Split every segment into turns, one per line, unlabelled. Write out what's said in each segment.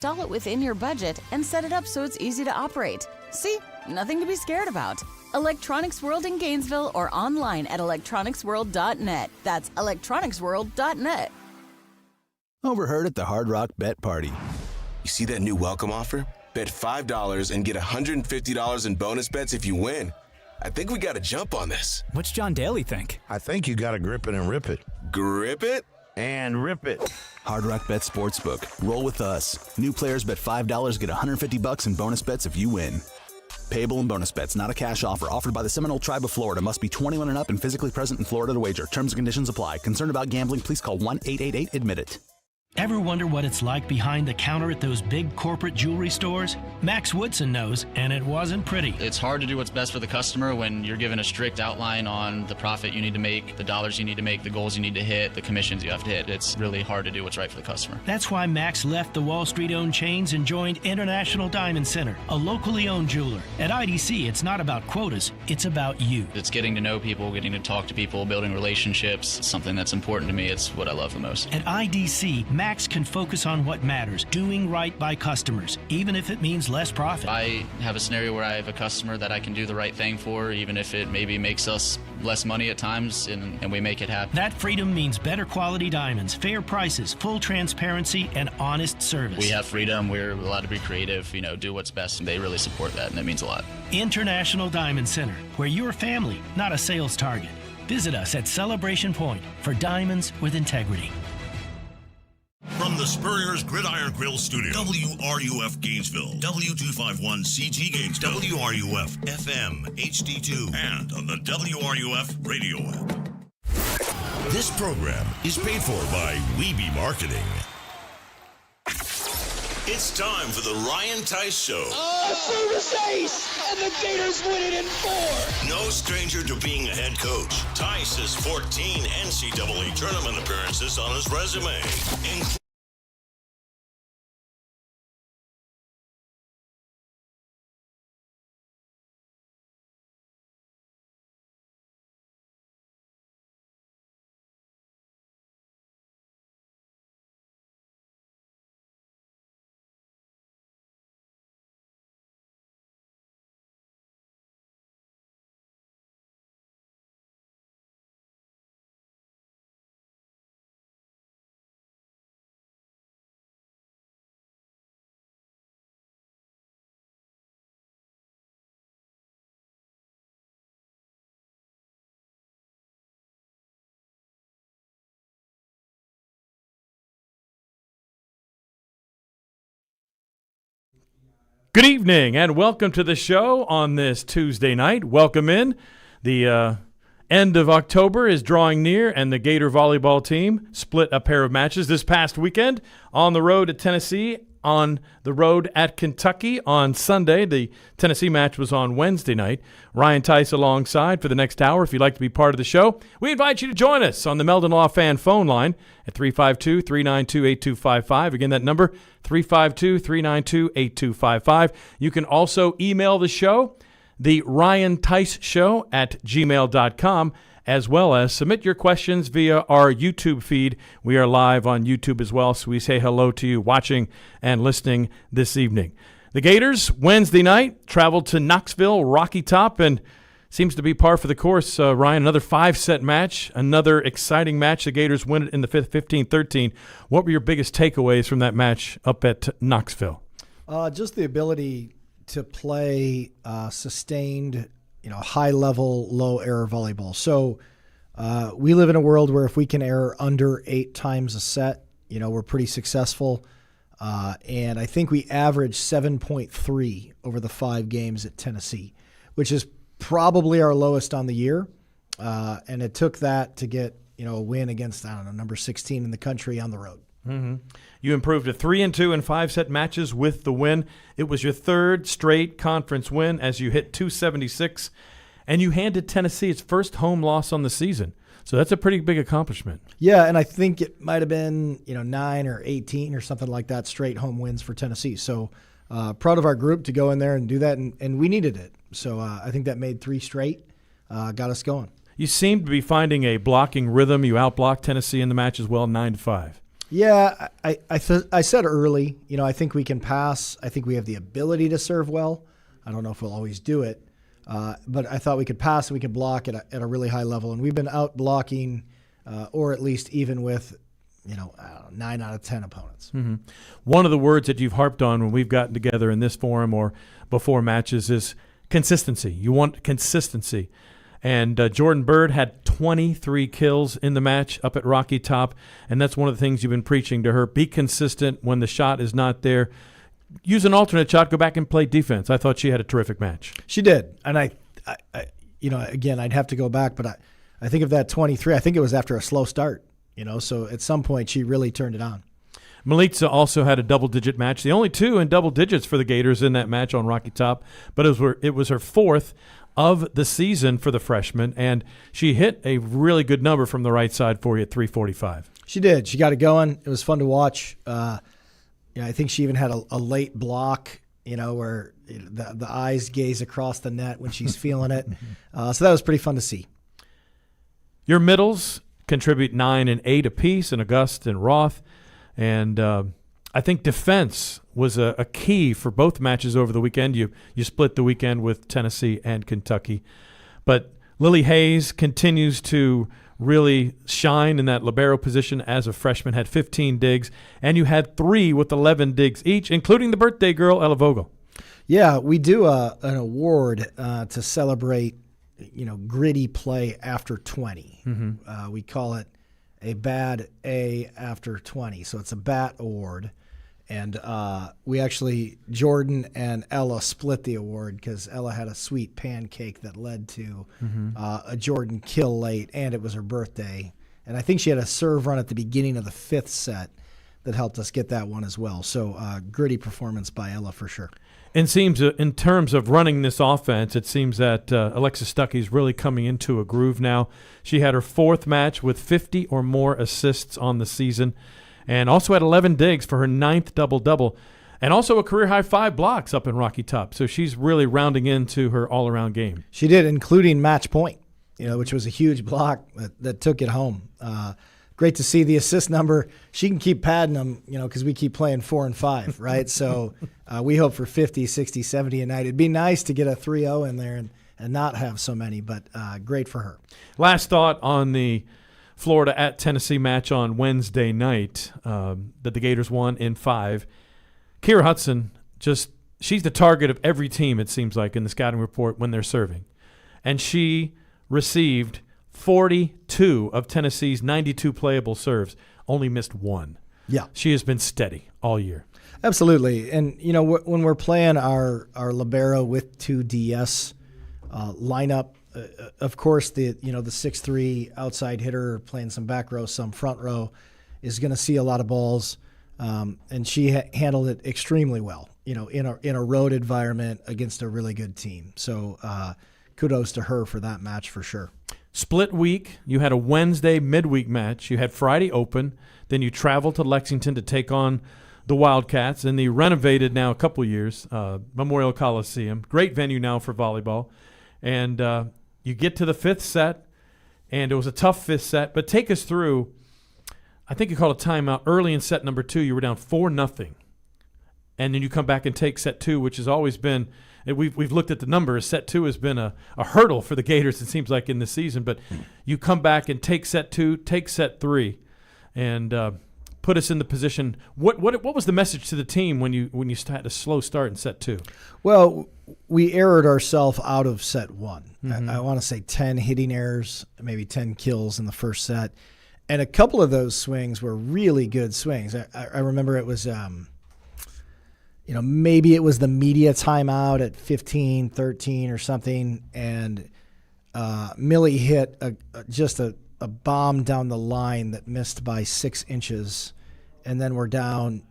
Install it within your budget and set it up so it's easy to operate. See? Nothing to be scared about. Electronics World in Gainesville or online at electronicsworld.net. That's electronicsworld.net.
Overheard at the Hard Rock Bet Party.
You see that new welcome offer? Bet $5 and get $150 in bonus bets if you win. I think we got to jump on this.
What's John Daly think?
I think you got to grip it and rip it.
Grip it?
And rip it.
Hard Rock Bet Sportsbook. Roll with us. New players bet $5, get $150 in bonus bets if you win. Payable in bonus bets, not a cash offer. Offered by the Seminole Tribe of Florida. Must be 21 and up and physically present in Florida to wager. Terms and conditions apply. Concerned about gambling? Please call 1-888-ADMIT-IT.
Ever wonder what it's like behind the counter at those big corporate jewelry stores? Max Woodson knows, and it wasn't pretty.
It's hard to do what's best for the customer when you're given a strict outline on the profit you need to make, the dollars you need to make, the goals you need to hit, the commissions you have to hit. It's really hard to do what's right for the customer.
That's why Max left the Wall Street-owned chains and joined International Diamond Center, a locally owned jeweler. At IDC, it's not about quotas, it's about you.
It's getting to know people, getting to talk to people, building relationships. It's something that's important to me. It's what I love the most.
At IDC, Max can focus on what matters, doing right by customers, even if it means less profit.
I have a scenario where I have a customer that I can do the right thing for, even if it maybe makes us less money at times, and we make it happen.
That freedom means better quality diamonds, fair prices, full transparency, and honest service.
We have freedom. We're allowed to be creative, do what's best. They really support that, and it means a lot.
International Diamond Center, where you're family, not a sales target. Visit us at Celebration Point for diamonds with integrity.
From the Spurrier's Gridiron Grill Studio, WRUF Gainesville, W251CG Gainesville, WRUF FM HD2, and on the WRUF radio app. This program is paid for by Weeby Marketing. It's time for the Ryan Theis Show.
A service ace, and the Gators win it in 4.
No stranger to being a head coach. Theis has 14 NCAA tournament appearances on his resume,
Good evening and welcome to the show on this Tuesday night. Welcome in. The end of October is drawing near, and the Gator Volleyball team split a pair of matches this past weekend on the road at Tennessee, on the road at Kentucky on Sunday. The Tennessee match was on Wednesday night. Ryan Theis alongside for the next hour. If you'd like to be part of the show, we invite you to join us on the Meldon Law Fan phone line at 352-392-8255. Again, that number, 352-392-8255. You can also email the show, the Ryan Theis Show at gmail.com, as well as submit your questions via our YouTube feed. We are live on YouTube as well, so we say hello to you watching and listening this evening. The Gators, Wednesday night, traveled to Knoxville, Rocky Top, and seems to be par for the course. Ryan, another 5-set match, another exciting match. The Gators win it in the fifth, 15-13. What were your biggest takeaways from that match up at Knoxville?
Just the ability to play sustained, high-level, low-error volleyball. So we live in a world where if we can error under 8 times a set, we're pretty successful. And I think we averaged 7.3 over the 5 games at Tennessee, which is probably our lowest on the year. And it took that to get, a win against, number 16 in the country on the road.
Mm-hmm. You improved to 3-2 in 5-set matches with the win. It was your 3rd straight conference win as you hit 276, and you handed Tennessee its first home loss on the season. So that's a pretty big accomplishment.
Yeah, and I think it might have been 9 or 18 or something like that straight home wins for Tennessee. So proud of our group to go in there and do that, and we needed it. So I think that made 3 straight, got us going.
You seem to be finding a blocking rhythm. You outblocked Tennessee in the match as well, 9-5.
Yeah, I said early, I think we can pass. I think we have the ability to serve well. I don't know if we'll always do it, but I thought we could pass and we could block at a really high level. And we've been out blocking, or at least even with, 9 out of 10 opponents.
Mm-hmm. One of the words that you've harped on when we've gotten together in this forum or before matches is consistency. You want consistency. And Jordan Bird had 23 kills in the match up at Rocky Top, and that's one of the things you've been preaching to her. Be consistent when the shot is not there. Use an alternate shot, go back and play defense. I thought she had a terrific match.
She did. And I again, I'd have to go back, but I think of that 23, I think it was after a slow start, so at some point she really turned it on.
Milica also had a double-digit match, the only two in double digits for the Gators in that match on Rocky Top, but it was her fourth of the season for the freshman, and she hit a really good number from the right side for you at 345.
She did. She got it going. It was fun to watch. I think she even had a late block, where the eyes gaze across the net when she's feeling it. So that was pretty fun to see.
Your middles contribute 9 and 8 apiece in Auguste and Roth, and I think defense was a key for both matches over the weekend. You split the weekend with Tennessee and Kentucky. But Lily Hayes continues to really shine in that libero position as a freshman, had 15 digs, and you had 3 with 11 digs each, including the birthday girl, Ella Vogel.
Yeah, we do an award to celebrate, gritty play after 20. Mm-hmm. We call it a bad A after 20. So it's a BAT award. And we actually, Jordan and Ella split the award because Ella had a sweet pancake that led to a Jordan kill late, and it was her birthday. And I think she had a serve run at the beginning of the 5th set that helped us get that one as well. So gritty performance by Ella for sure.
It seems in terms of running this offense, it seems that Alexis Stuckey's really coming into a groove now. She had her 4th match with 50 or more assists on the season, and also had 11 digs for her 9th double-double, and also a career-high 5 blocks up in Rocky Top. So she's really rounding into her all-around game.
She did, including match point, which was a huge block that took it home. Great to see the assist number. She can keep padding them, because we keep playing 4 and 5, right? So we hope for 50, 60, 70 a night. It'd be nice to get a 3-0 in there and not have so many, but great for her.
Last thought on the Florida at Tennessee match on Wednesday night that the Gators won in 5. Kira Hudson, she's the target of every team, it seems like, in the scouting report when they're serving. And she received 42 of Tennessee's 92 playable serves, only missed 1.
Yeah.
She has been steady all year.
Absolutely. And, when we're playing our libero with 2 DS lineup, of course, the 6'3" outside hitter playing some back row, some front row is going to see a lot of balls, and she handled it extremely well. In a road environment against a really good team. So kudos to her for that match for sure.
Split week. You had a Wednesday midweek match. You had Friday open. Then you traveled to Lexington to take on the Wildcats in the renovated now a couple years Memorial Coliseum. Great venue now for volleyball, and you get to the 5th set, and it was a tough 5th set. But take us through. I think you called a timeout early in set number 2. You were down 4-0, and then you come back and take set 2, which has always been. We've looked at the numbers. Set 2 has been a hurdle for the Gators, it seems like, in this season. But you come back and take set 2, take set 3, and put us in the position. What was the message to the team when you had a slow start in set 2?
Well, we errored ourselves out of set 1. Mm-hmm. I want to say 10 hitting errors, maybe 10 kills in the first set. And a couple of those swings were really good swings. I remember it was maybe it was the media timeout at 15-13 or something, and Millie hit a bomb down the line that missed by 6 inches, and then we're down,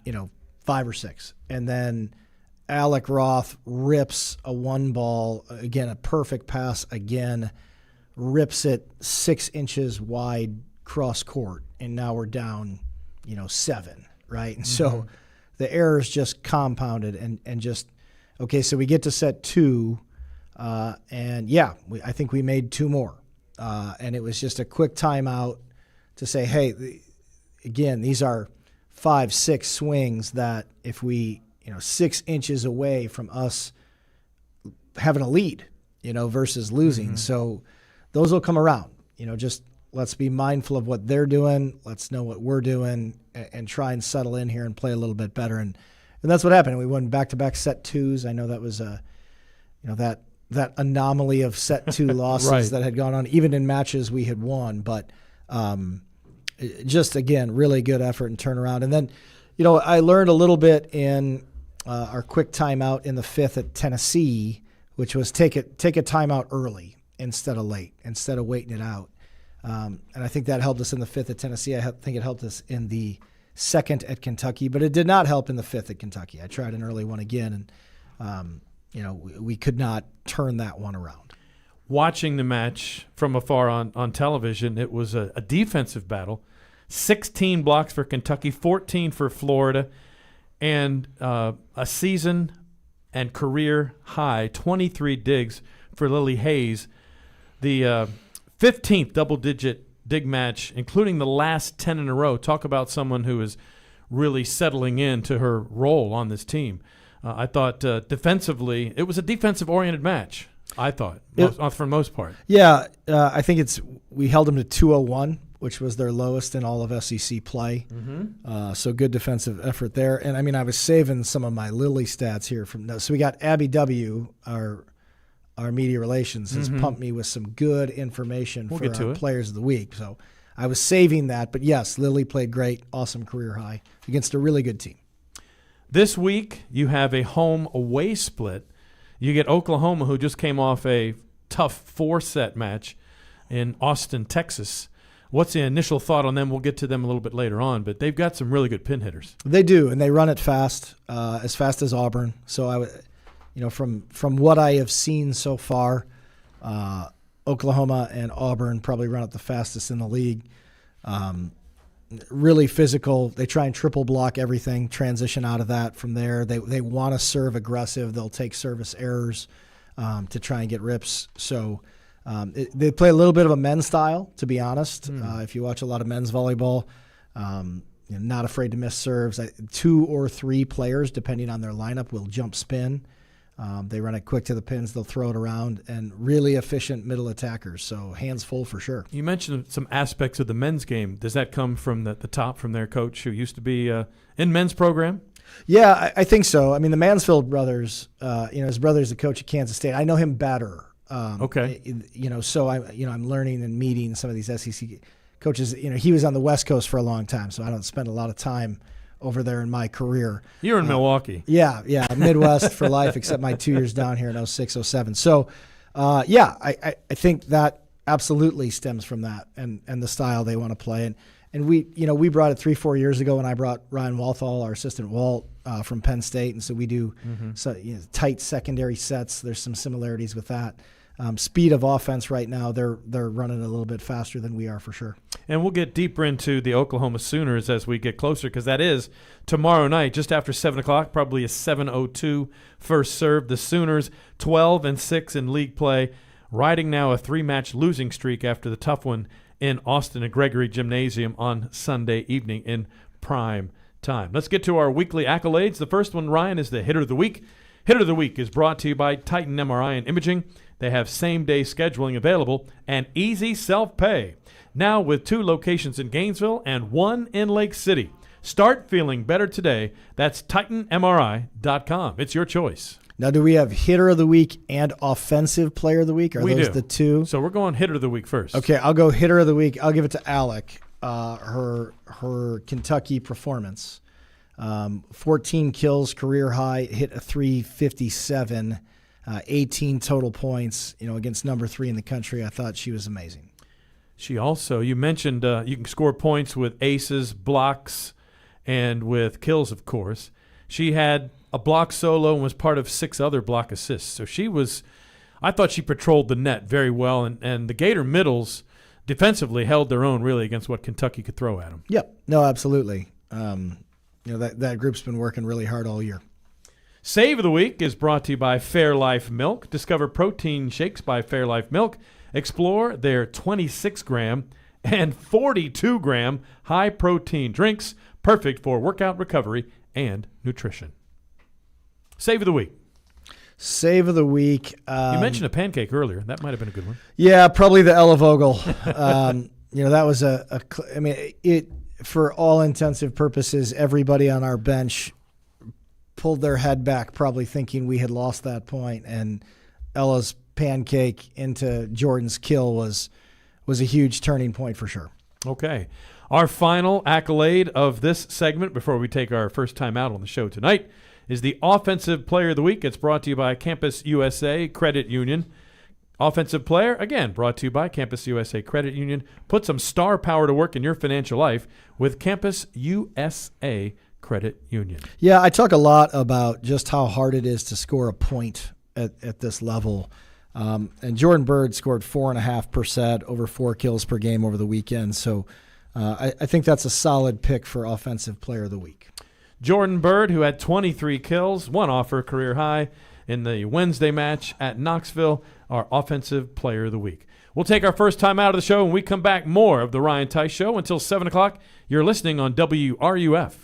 5 or 6. And then Alec Roth rips a 1 ball, again, a perfect pass again, rips it 6 inches wide cross court, and now we're down, 7, right? And so the errors just compounded and just, okay, so we get to set 2, and I think we made 2 more. And it was just a quick timeout to say, hey, again, these are 5-6 swings that if we, 6 inches away from us having a lead, versus losing. So those will come around. Just let's be mindful of what they're doing. Let's know what we're doing and try and settle in here and play a little bit better. And that's what happened. We won back-to-back set twos. I know that was that anomaly of set 2 losses
Right.
that had gone on even in matches we had won. But just, again, really good effort and turnaround. And then, I learned a little bit in our quick timeout in the 5th at Tennessee, which was take a timeout early instead of late, instead of waiting it out. And I think that helped us in the 5th at Tennessee. I think it helped us in the 2nd at Kentucky, but it did not help in the 5th at Kentucky. I tried an early one again, and we could not turn that one around.
Watching the match from afar on television, it was a defensive battle. 16 blocks for Kentucky, 14 for Florida, and a season and career high 23 digs for Lily Hayes. The 15th double-digit dig match, including the last 10 in a row. Talk about someone who is really settling into her role on this team. I thought defensively, it was a defensive-oriented match, I thought, for the most part.
Yeah, I think we held them to 201, which was their lowest in all of SEC play. So good defensive effort there. And, I was saving some of my Lily stats here. So we got Abby W., our media relations, has pumped me with some good information for our players of the week. So I was saving that. But, yes, Lily played great, awesome career high against a really good team.
This week, you have a home-away split. You get Oklahoma, who just came off a tough 4-set match in Austin, Texas. What's the initial thought on them? We'll get to them a little bit later on, but they've got some really good pin hitters.
They do, and they run it fast as Auburn. So from what I have seen so far, Oklahoma and Auburn probably run it the fastest in the league. Really physical. They try and triple block everything, transition out of that from there. They want to serve aggressive. They'll take service errors to try and get rips. So they play a little bit of a men's style, to be honest. If you watch a lot of men's volleyball, not afraid to miss serves. 2 or 3 players, depending on their lineup, will jump spin. They run it quick to the pins. They'll throw it around, and really efficient middle attackers. So hands full for sure. You
mentioned some aspects of the men's game. Does that come from the top, from their coach who used to be in men's program?
Yeah, I think so. The Mansfield brothers, his brother's the coach at Kansas State. I know him better.
Okay.
So I'm learning and meeting some of these SEC coaches. He was on the West Coast for a long time, so I don't spend a lot of time over there in my career.
You're in Milwaukee.
Yeah, Midwest for life, except my 2 years down here in 06, 07. So, I think that absolutely stems from that and the style they want to play. And we brought it 3-4 years ago when I brought Ryan Walthall, our assistant Walt, from Penn State, and so we do tight secondary sets. There's some similarities with that. Speed of offense right now, they're running a little bit faster than we are for sure.
And we'll get deeper into the Oklahoma Sooners as we get closer, because that is tomorrow night, just after 7 o'clock, probably a 7:02 first serve. The Sooners 12-6 in league play, riding now a 3-match losing streak after the tough one in Austin at Gregory Gymnasium on Sunday evening in prime time. Let's get to our weekly accolades. The first one, Ryan, is the Hitter of the Week. Hitter of the Week is brought to you by Titan MRI and Imaging. They have same-day scheduling available and easy self-pay. Now with 2 locations in Gainesville and 1 in Lake City. Start feeling better today. That's TitanMRI.com. It's your choice.
Now, do we have Hitter of the Week and Offensive Player of the Week? Are those the 2?
So we're going Hitter of the Week first.
Okay, I'll go Hitter of the Week. I'll give it to Alec, her Kentucky performance. 14 kills, career high, hit a 357. 18 total points, against number 3 in the country. I thought she was amazing.
She also, you mentioned you can score points with aces, blocks, and with kills, of course. She had a block solo and was part of 6 other block assists. So I thought she patrolled the net very well, and the Gator middles defensively held their own really against what Kentucky could throw at them.
Yep. No, absolutely. That group's been working really hard all year.
Save of the Week is brought to you by Fairlife Milk. Discover protein shakes by Fairlife Milk. Explore their 26-gram and 42-gram high-protein drinks, perfect for workout recovery and nutrition. Save of the week.
Save of the week.
You mentioned a pancake earlier. That might have been a good one.
Yeah, probably the Ella Vogel. That was for all intensive purposes, everybody on our bench pulled their head back, probably thinking we had lost that point, and Ella's pancake into Jordan's kill was a huge turning point for sure.
Okay. Our final accolade of this segment before we take our first time out on the show tonight is the Offensive Player of the Week. It's brought to you by Campus USA Credit Union. Offensive Player, again, brought to you by Campus USA Credit Union. Put some star power to work in your financial life with Campus USA Credit Union.
Yeah, I talk a lot about just how hard it is to score a point at this level. And Jordan Bird scored 4.5%, over 4 kills per game over the weekend. So I think that's a solid pick for Offensive Player of the Week.
Jordan Bird, who had 23 kills, one off her career high in the Wednesday match at Knoxville, our Offensive Player of the Week. We'll take our first time out of the show. When we come back, more of the Ryan Theis Show until 7 o'clock. You're listening on WRUF.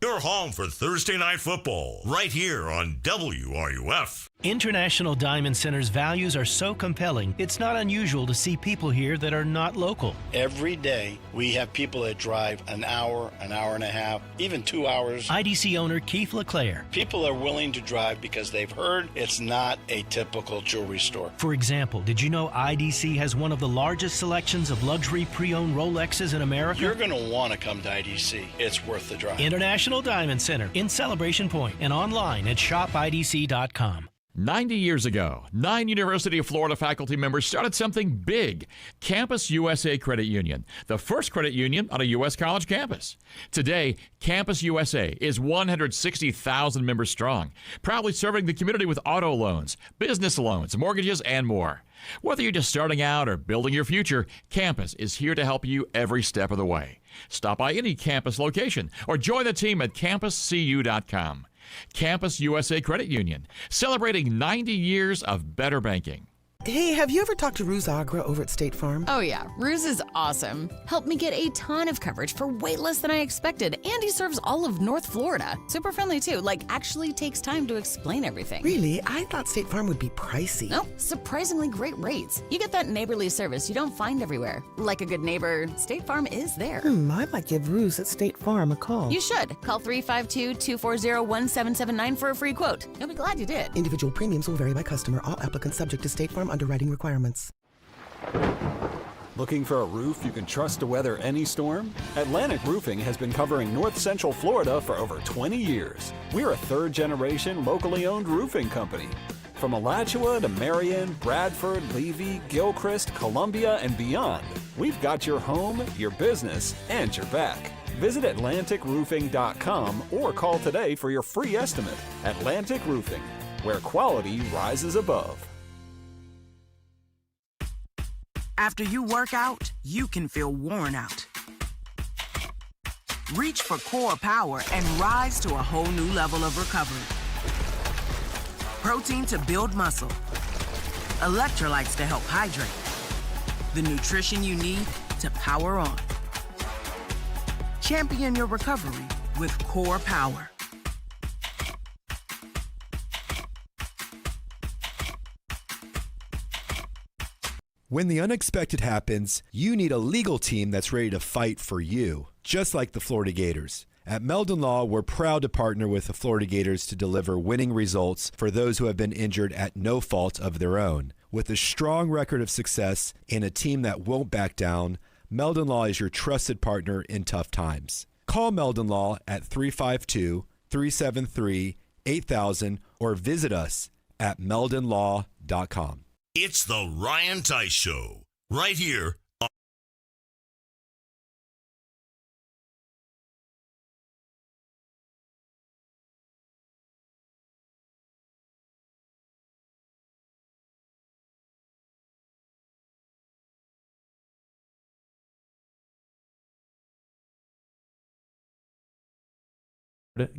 Your home for Thursday Night Football, right here on WRUF.
International Diamond Center's values are so compelling, it's not unusual to see people here that are not local.
Every day, we have people that drive an hour and a half, even 2 hours.
IDC owner Keith LeClaire.
People are willing to drive because they've heard it's not a typical jewelry store.
For example, did you know IDC has one of the largest selections of luxury pre-owned Rolexes in America?
You're going to want to come to IDC. It's worth the drive.
International Diamond Center in Celebration Point and online at shopidc.com.
90 years ago, 9 University of Florida faculty members started something big, Campus USA Credit Union, the first credit union on a U.S. college campus. Today, Campus USA is 160,000 members strong, proudly serving the community with auto loans, business loans, mortgages, and more. Whether you're just starting out or building your future, Campus is here to help you every step of the way. Stop by any campus location or join the team at campuscu.com. Campus USA Credit Union, celebrating 90 years of better banking.
Hey, have you ever talked to Ruse Agra over at State Farm?
Oh yeah, Ruse is awesome. Helped me get a ton of coverage for way less than I expected, and he serves all of North Florida. Super friendly too, actually takes time to explain everything.
Really? I thought State Farm would be pricey.
No, surprisingly great rates. You get that neighborly service you don't find everywhere. Like a good neighbor, State Farm is there.
I might give Ruse at State Farm a call.
You should. Call 352-240-1779 for a free quote. You'll be glad you did.
Individual premiums will vary by customer. All applicants subject to State Farm underwriting requirements.
Looking for a roof you can trust to weather any storm? Atlantic Roofing has been covering North Central Florida for over 20 years. We're a third-generation, locally owned roofing company. From Alachua to Marion, Bradford, Levy, Gilchrist, Columbia, and beyond, we've got your home, your business, and your back. Visit AtlanticRoofing.com or call today for your free estimate. Atlantic Roofing, where quality rises above.
After you work out, you can feel worn out. Reach for Core Power and rise to a whole new level of recovery. Protein to build muscle. Electrolytes to help hydrate. The nutrition you need to power on. Champion your recovery with Core Power.
When the unexpected happens, you need a legal team that's ready to fight for you, just like the Florida Gators. At Meldon Law, we're proud to partner with the Florida Gators to deliver winning results for those who have been injured at no fault of their own. With a strong record of success and a team that won't back down, Meldon Law is your trusted partner in tough times. Call Meldon Law at 352-373-8000 or visit us at meldonlaw.com.
It's the Ryan Theis Show, right here on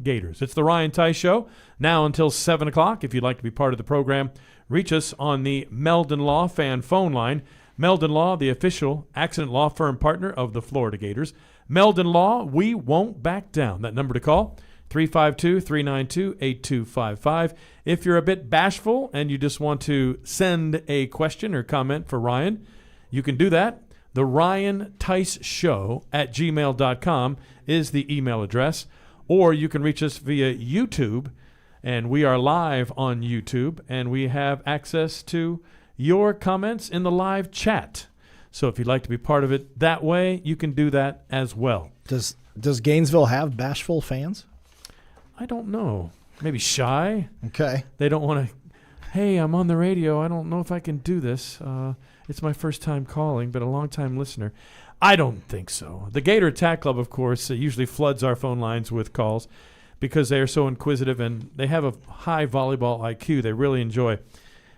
Gators. It's the Ryan Theis Show, now until 7 o'clock. If you'd like to be part of the program, reach us on the Meldon Law fan phone line. Meldon Law, the official accident law firm partner of the Florida Gators. Meldon Law, we won't back down. That number to call, 352-392-8255. If you're a bit bashful and you just want to send a question or comment for Ryan, you can do that. The Ryan Theis Show at gmail.com is the email address. Or you can reach us via YouTube, and we are live on YouTube, and we have access to your comments in the live chat. So if you'd like to be part of it that way, you can do that as well.
Does Gainesville have bashful fans?
I don't know. Maybe shy.
Okay.
They don't want to, hey, I'm on the radio. I don't know if I can do this. It's my first time calling, but a long-time listener. I don't think so. The Gator Attack Club, of course, usually floods our phone lines with calls because they are so inquisitive and they have a high volleyball IQ. They really enjoy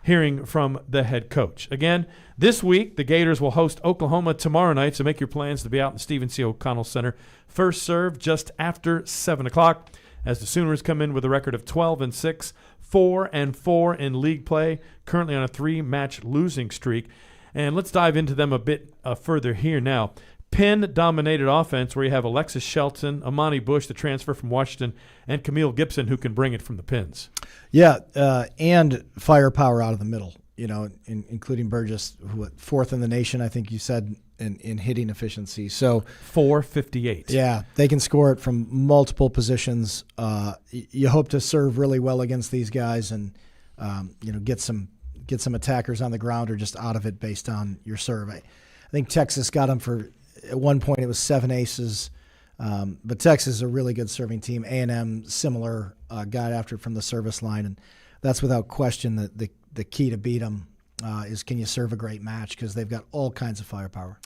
hearing from the head coach. Again, this week, the Gators will host Oklahoma tomorrow night, so make your plans to be out in the Stephen C. O'Connell Center. First serve just after 7 o'clock as the Sooners come in with a record of 12-6, 4-4 in league play, currently on a 3-match losing streak. And let's dive into them a bit further here now. Penn-dominated offense where you have Alexis Shelton, Amani Bush, the transfer from Washington, and Camille Gibson, who can bring it from the pins.
Yeah, and firepower out of the middle, including Burgess, who fourth in the nation, I think you said, in hitting efficiency. So
458.
Yeah, they can score it from multiple positions. You hope to serve really well against these guys and get some attackers on the ground or just out of it based on your serve. I think Texas got them for, at one point it was 7 aces, but Texas is a really good serving team. A&M, similar, got after it from the service line, and that's without question the key to beat them is can you serve a great match because they've got all kinds of firepower.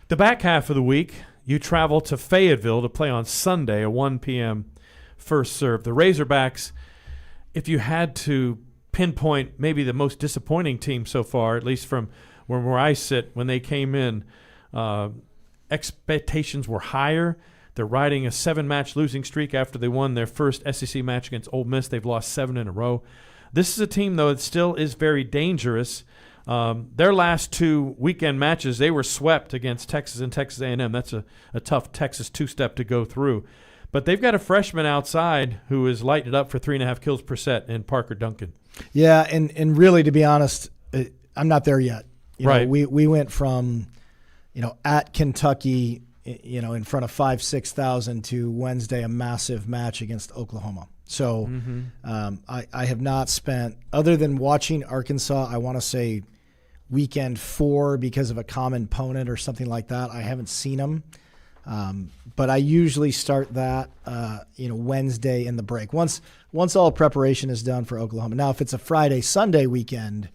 The back half of the week, you travel to Fayetteville to play on Sunday, a 1 p.m. first serve. The Razorbacks, if you had to pinpoint maybe the most disappointing team so far, at least from where I sit, when they came in, expectations were higher. They're riding a 7-match losing streak after they won their first SEC match against Ole Miss. They've lost 7 in a row. This is a team, though, that still is very dangerous. Their last 2 weekend matches, they were swept against Texas and Texas A&M. That's a tough Texas two-step to go through. But they've got a freshman outside who is lighting it up for 3.5 kills per set in Parker Duncan.
Yeah, and really, to be honest, I'm not there yet.
Right.
We went from, at Kentucky, in front of 5,000-6,000 to Wednesday, a massive match against Oklahoma. So I have not spent, other than watching Arkansas, I want to say weekend 4 because of a common opponent or something like that. I haven't seen them. But I usually start that, Wednesday in the break. Once all preparation is done for Oklahoma. Now, if it's a Friday, Sunday weekend,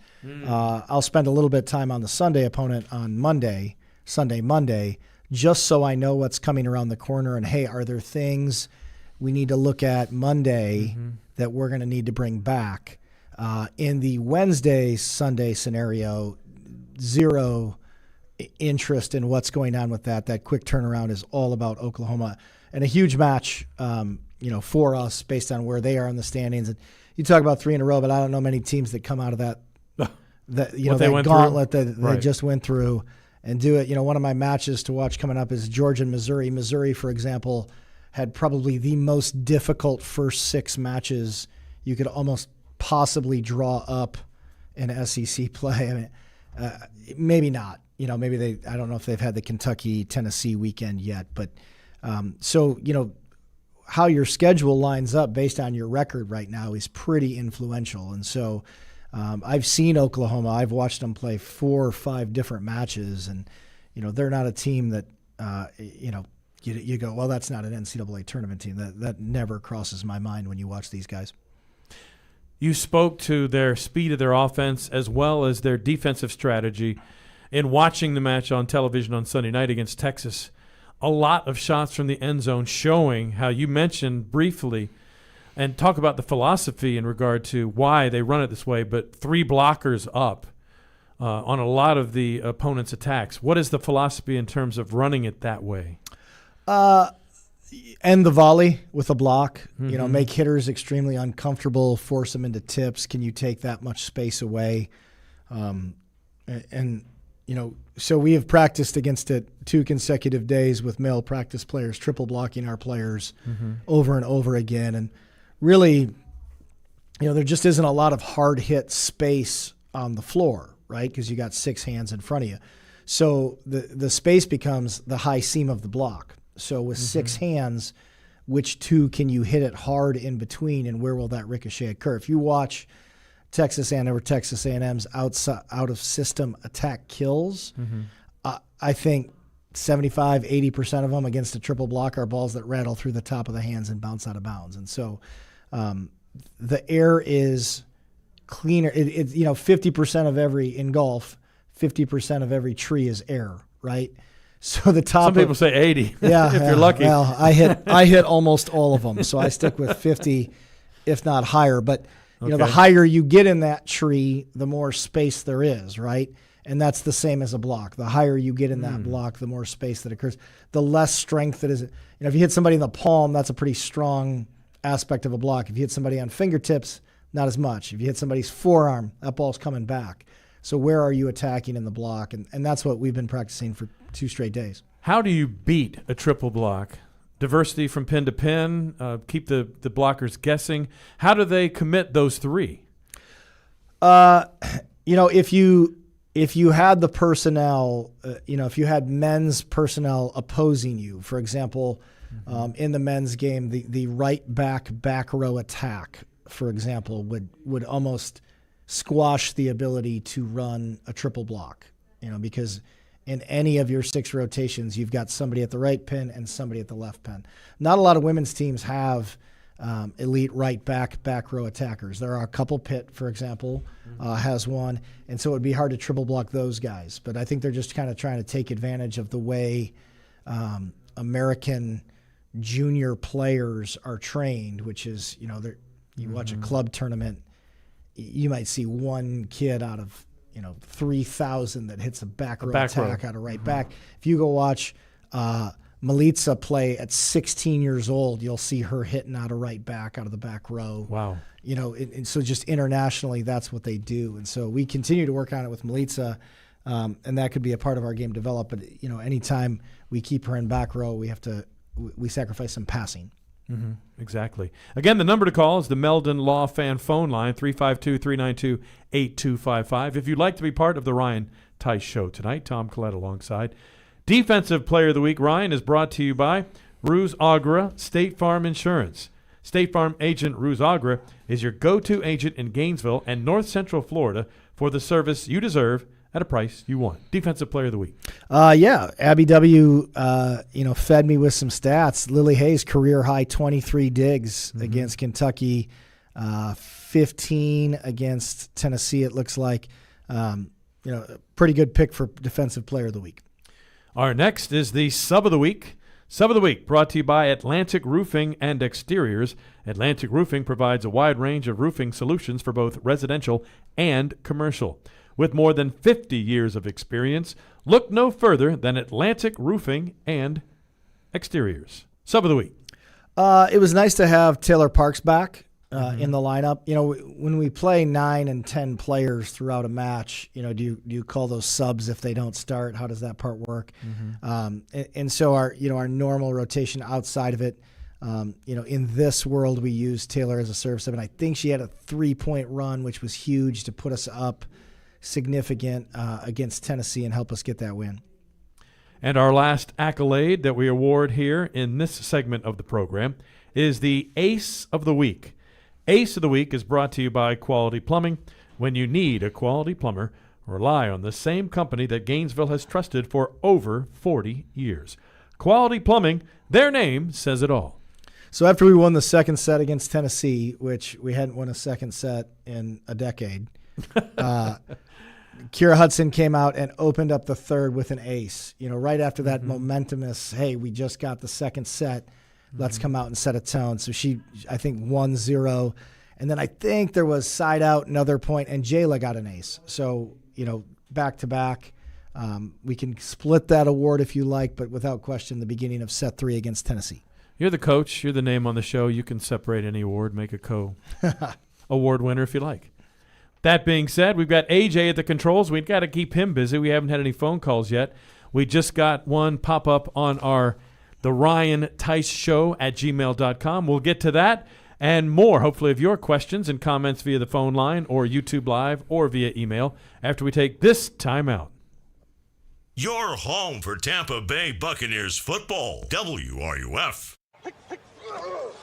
I'll spend a little bit of time on the Sunday opponent on Monday, just so I know what's coming around the corner. And, hey, are there things we need to look at Monday that we're going to need to bring back? In the Wednesday, Sunday scenario, zero interest in what's going on with that. That quick turnaround is all about Oklahoma and a huge match, for us based on where they are in the standings. And you talk about 3 in a row, but I don't know many teams that come out of that gauntlet that they just went through and do it. One of my matches to watch coming up is Georgia and Missouri. Missouri, for example, had probably the most difficult first 6 matches you could almost possibly draw up in SEC play. I mean, maybe not. Maybe I don't know if they've had the Kentucky-Tennessee weekend yet, but how your schedule lines up based on your record right now is pretty influential. And so I've seen Oklahoma. I've watched them play 4 or 5 different matches, and, they're not a team that, you go, well, that's not an NCAA tournament team. That never crosses my mind when you watch these guys.
You spoke to their speed of their offense as well as their defensive strategy in watching the match on television on Sunday night against Texas. A lot of shots from the end zone showing how you mentioned briefly and talk about the philosophy in regard to why they run it this way, but 3 blockers up on a lot of the opponent's attacks. What is the philosophy in terms of running it that way?
End the volley with a block, make hitters extremely uncomfortable, force them into tips. Can you take that much space away? And so we have practiced against it 2 consecutive days with male practice players, triple blocking our players over and over again. And really, there just isn't a lot of hard hit space on the floor, right? Because you got 6 hands in front of you. So the space becomes the high seam of the block. So with 6 hands, which 2 can you hit it hard in between, and where will that ricochet occur? If you watch Texas A&M or Texas A&M's out of system attack kills, I think 75-80% of them against a triple block are balls that rattle through the top of the hands and bounce out of bounds. And so the air is cleaner. 50% of in golf, 50% of every tree is air, right? So the top.
Some people say 80.
Yeah,
if you're lucky.
Well, I hit almost all of them, so I stick with 50, if not higher. But the higher you get in that tree, the more space there is, right? And that's the same as a block. The higher you get in that block, the more space that occurs. The less strength that is. If you hit somebody in the palm, that's a pretty strong aspect of a block. If you hit somebody on fingertips, not as much. If you hit somebody's forearm, that ball's coming back. So where are you attacking in the block? And that's what we've been practicing for 2 straight days.
How do you beat a triple block? Diversity from pin to pin, keep the blockers guessing. How do they commit those 3?
If you had the personnel, if you had men's personnel opposing you, for example, in the men's game, the right back row attack, for example, would almost squash the ability to run a triple block, because in any of your 6 rotations, you've got somebody at the right pin and somebody at the left pin. Not a lot of women's teams have elite right back row attackers. There are a couple. Pitt, for example, has one, and so it would be hard to triple block those guys. But I think they're just kind of trying to take advantage of the way American junior players are trained, which is, you watch a club tournament, you might see one kid out of 3,000 that hits a back row attack out of right back. If you go watch Melitza play at 16 years old, you'll see her hitting out of right back out of the back row.
Wow.
And so just internationally, that's what they do. And so we continue to work on it with Melitza, and that could be a part of our game develop. But anytime we keep her in back row, we sacrifice some passing.
Exactly. Again, the number to call is the Meldon Law Fan phone line, 352-392-8255. If you'd like to be part of the Ryan Theis Show tonight, Tom Collet alongside. Defensive Player of the Week, Ryan, is brought to you by Ruse Agra State Farm Insurance. State Farm agent Ruse Agra is your go-to agent in Gainesville and North Central Florida for the service you deserve at a price you want. Defensive Player of the Week.
Abby W. Fed me with some stats. Lily Hayes career high 23 digs against Kentucky, 15 against Tennessee. It looks like pretty good pick for Defensive Player of the Week.
Our next is the Sub of the Week. Sub of the Week brought to you by Atlantic Roofing and Exteriors. Atlantic Roofing provides a wide range of roofing solutions for both residential and commercial. With more than 50 years of experience, look no further than Atlantic Roofing and Exteriors. Sub of the Week.
It was nice to have Taylor Parks back in the lineup. When we play 9 and 10 players throughout a match, do you call those subs if they don't start? How does that part work? And so our normal rotation outside of it, in this world we use Taylor as a serve sub, and I think she had a 3-point run, which was huge to put us up significant against Tennessee and help us get that win.
And our last accolade that we award here in this segment of the program is the Ace of the Week. Ace of the Week is brought to you by Quality Plumbing. When you need a quality plumber, rely on the same company that Gainesville has trusted for over 40 years. Quality Plumbing, their name says it all.
So after we won the second set against Tennessee, which we hadn't won a second set in a decade, Kira Hudson came out and opened up the third with an ace. Right after that momentumous, hey, we just got the second set, let's come out and set a tone. So she, I think, 1-0. And then I think there was side out, another point, and Jayla got an ace. So, back to back. We can split that award if you like, but without question, the beginning of set 3 against Tennessee.
You're the coach. You're the name on the show. You can separate any award, make a co-award winner if you like. That being said, we've got AJ at the controls. We've got to keep him busy. We haven't had any phone calls yet. We just got one pop up on the Ryan Theis Show at gmail.com. We'll get to that and more, hopefully, of your questions and comments via the phone line or YouTube Live or via email after we take this time out.
Your home for Tampa Bay Buccaneers football. WRUF.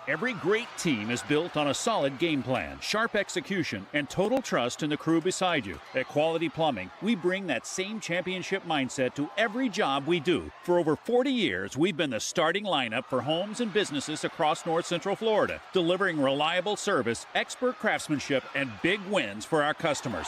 Every great team is built on a solid game plan, sharp execution, and total trust in the crew beside you. At Quality Plumbing, we bring that same championship mindset to every job we do. For over 40 years, we've been the starting lineup for homes and businesses across North Central Florida, delivering reliable service, expert craftsmanship, and big wins for our customers.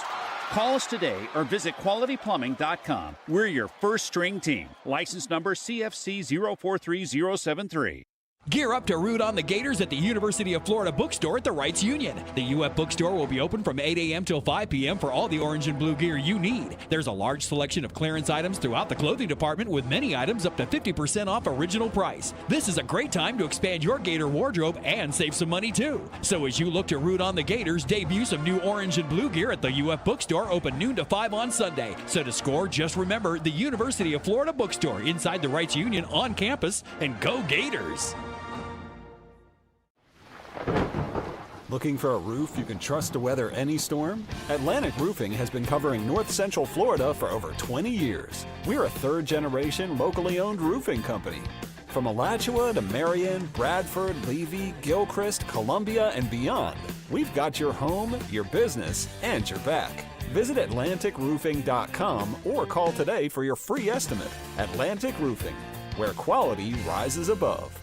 Call us today or visit qualityplumbing.com. We're your first string team. License number CFC 043073.
Gear up to root on the Gators at the University of Florida bookstore at the Rights Union. The UF bookstore will be open from 8 a.m. till 5 p.m. for all the orange and blue gear you need. There's a large selection of clearance items throughout the clothing department with many items up to 50% off original price. This is a great time to expand your Gator wardrobe and save some money too. So as you look to root on the Gators, debut some new orange and blue gear at the UF bookstore, open noon to 5 on Sunday. So to score, just remember the University of Florida bookstore inside the Rights Union on campus, and go Gators!
Looking for a roof you can trust to weather any storm? Atlantic Roofing has been covering North Central Florida for over 20 years. We're a third-generation, locally owned roofing company. From Alachua to Marion, Bradford, Levy, Gilchrist, Columbia, and beyond, we've got your home, your business, and your back. Visit AtlanticRoofing.com or call today for your free estimate. Atlantic Roofing, where quality rises above.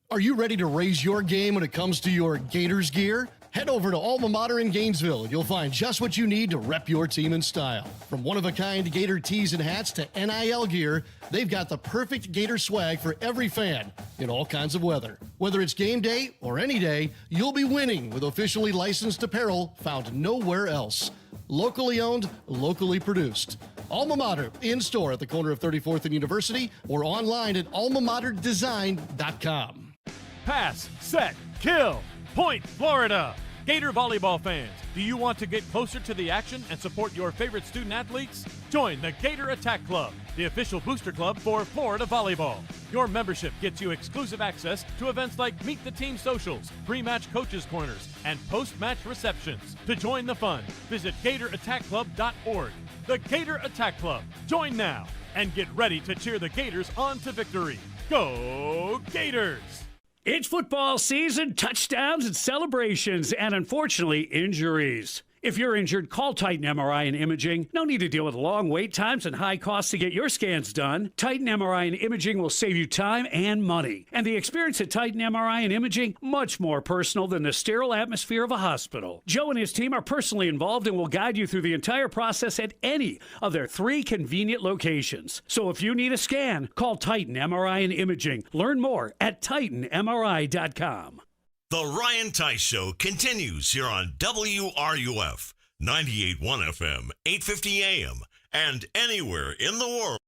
Are you ready to raise your game when it comes to your Gators gear? Head over to Alma Mater in Gainesville. You'll find just what you need to rep your team in style. From one-of-a-kind Gator tees and hats to NIL gear, they've got the perfect Gator swag for every fan in all kinds of weather. Whether it's game day or any day, you'll be winning with officially licensed apparel found nowhere else. Locally owned, locally produced. Alma Mater, in-store at the corner of 34th and University or online at almamaterdesign.com.
Pass, set, kill, point, Florida. Gator Volleyball fans, do you want to get closer to the action and support your favorite student athletes? Join the Gator Attack Club, the official booster club for Florida Volleyball. Your membership gets you exclusive access to events like Meet the Team socials, pre-match coaches' corners, and post-match receptions. To join the fun, visit GatorAttackClub.org. The Gator Attack Club. Join now and get ready to cheer the Gators on to victory. Go Gators!
It's football season, touchdowns and celebrations, and unfortunately, injuries. If you're injured, call Titan MRI and Imaging. No need to deal with long wait times and high costs to get your scans done. Titan MRI and Imaging will save you time and money. And the experience at Titan MRI and Imaging, much more personal than the sterile atmosphere of a hospital. Joe and his team are personally involved and will guide you through the entire process at any of their 3 convenient locations. So if you need a scan, call Titan MRI and Imaging. Learn more at TitanMRI.com.
The Ryan Theis Show continues here on WRUF, 98.1 FM, 850 AM, and anywhere in the world.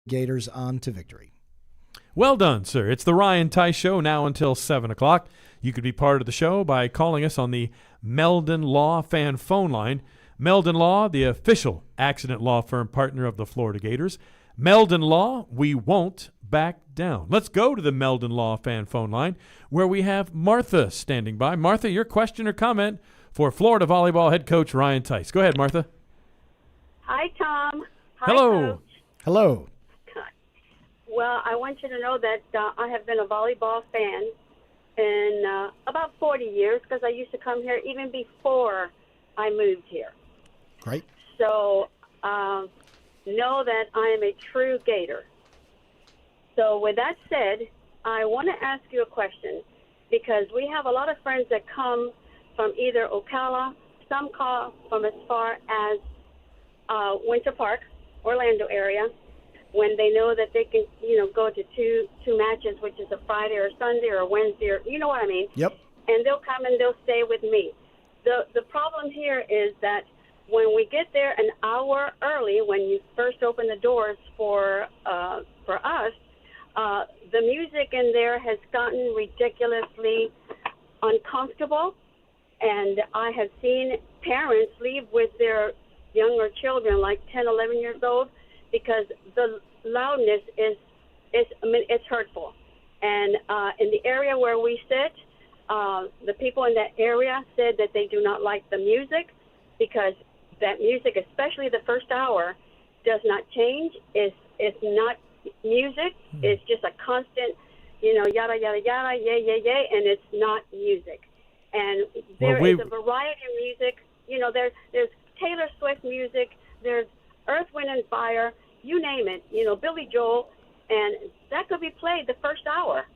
Gators on to victory.
Well done, sir. It's the Ryan Theis Show now until 7 o'clock. You could be part of the show by calling us on the Meldon Law fan phone line. Meldon Law, the official accident law firm partner of the Florida Gators. Meldon Law, we won't back down. Let's go to the Meldon Law fan phone line where we have Martha standing by. Martha, your question or comment for Florida Volleyball head coach Ryan Theis. Go ahead, Martha.
Hi, Tom. Hi,
Hello.
Coach.
Hello.
Well, I want you to know that I have been a volleyball fan in about 40 years because I used to come here even before I moved here.
Great.
So know that I am a true Gator. So with that said, I want to ask you a question because we have a lot of friends that come from either Ocala, some call from as far as Winter Park, Orlando area, when they know that they can, go to two matches, which is a Friday or a Sunday or a Wednesday, or you know what I mean.
Yep.
and they'll come and they'll stay with me. The problem here is that when we get there an hour early, when you first open the doors for us, the music in there has gotten ridiculously uncomfortable, and I have seen parents leave with their younger children, like 10, 11 years old, because the loudness is it's hurtful. And in the area where we sit, the people in that area said that they do not like the music because that music, especially the first hour, does not change. It's not music. It's just a constant, yada, yada, yada, yay, yay, yay, and it's not music. And there is a variety of music. There's Taylor Swift music. There's Earth, Wind, and Fire. You name it. Billy Joel. And that could be played the first hour